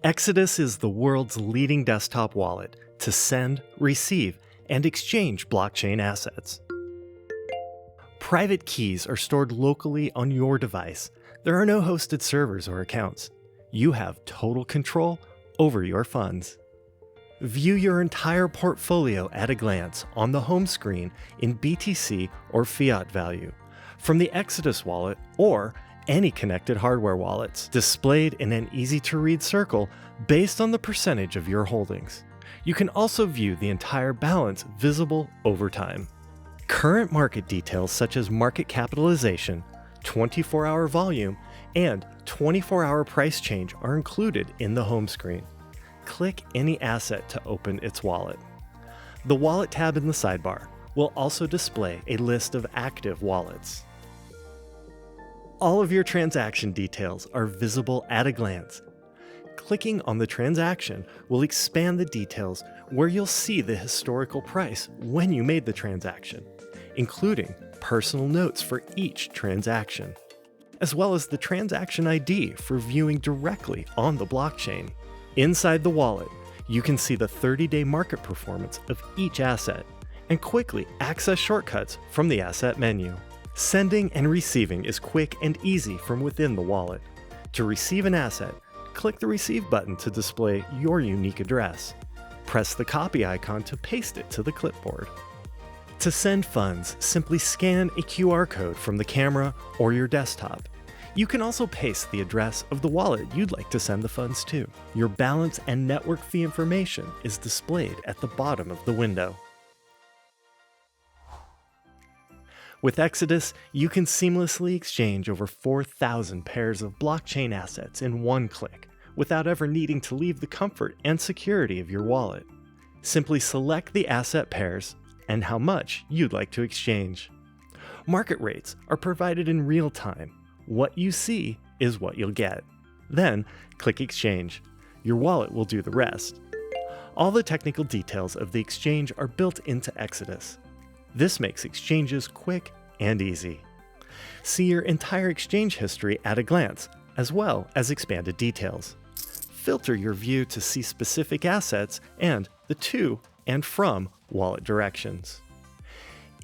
Exodus is the world's leading desktop wallet to send, receive, and exchange blockchain assets. Private keys are stored locally on your device. There are no hosted servers or accounts. You have total control over your funds. View your entire portfolio at a glance on the home screen in BTC or fiat value from the Exodus wallet or any connected hardware wallets, displayed in an easy-to-read circle based on the percentage of your holdings. You can also view the entire balance visible over time. Current market details such as market capitalization, 24-hour volume, and 24-hour price change are included in the home screen. Click any asset to open its wallet. The Wallet tab in the sidebar will also display a list of active wallets. All of your transaction details are visible at a glance. Clicking on the transaction will expand the details where you'll see the historical price when you made the transaction, including personal notes for each transaction, as well as the transaction ID for viewing directly on the blockchain. Inside the wallet, you can see the 30-day market performance of each asset and quickly access shortcuts from the asset menu. Sending and receiving is quick and easy from within the wallet. To receive an asset, click the Receive button to display your unique address. Press the copy icon to paste it to the clipboard. To send funds, simply scan a QR code from the camera or your desktop. You can also paste the address of the wallet you'd like to send the funds to. Your balance and network fee information is displayed at the bottom of the window. With Exodus, you can seamlessly exchange over 4,000 pairs of blockchain assets in one click, without ever needing to leave the comfort and security of your wallet. Simply select the asset pairs and how much you'd like to exchange. Market rates are provided in real time. What you see is what you'll get. Then, click Exchange. Your wallet will do the rest. All the technical details of the exchange are built into Exodus. This makes exchanges quick and easy. See your entire exchange history at a glance, as well as expanded details. Filter your view to see specific assets and the to and from wallet directions.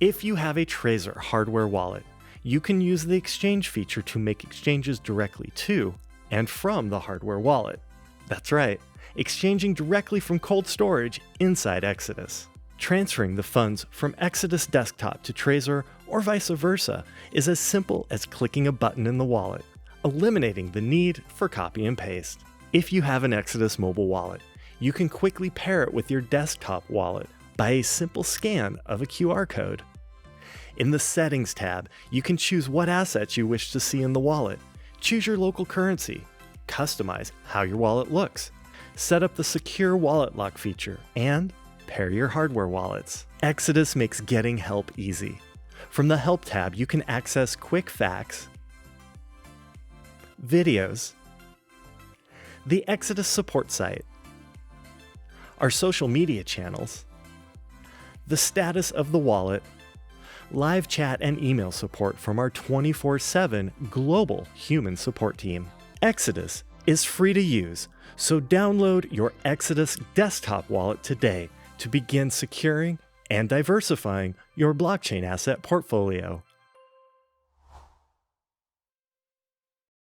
If you have a Trezor hardware wallet, you can use the exchange feature to make exchanges directly to and from the hardware wallet. That's right, exchanging directly from cold storage inside Exodus. Transferring the funds from Exodus Desktop to Trezor or vice versa is as simple as clicking a button in the wallet, eliminating the need for copy and paste. If you have an Exodus mobile wallet, you can quickly pair it with your desktop wallet by a simple scan of a QR code. In the Settings tab, you can choose what assets you wish to see in the wallet, choose your local currency, customize how your wallet looks, set up the secure wallet lock feature, and pair your hardware wallets. Exodus makes getting help easy. From the Help tab, you can access quick facts, videos, the Exodus support site, our social media channels, the status of the wallet, live chat and email support from our 24/7 global human support team. Exodus is free to use, so download your Exodus desktop wallet today to begin securing and diversifying your blockchain asset portfolio.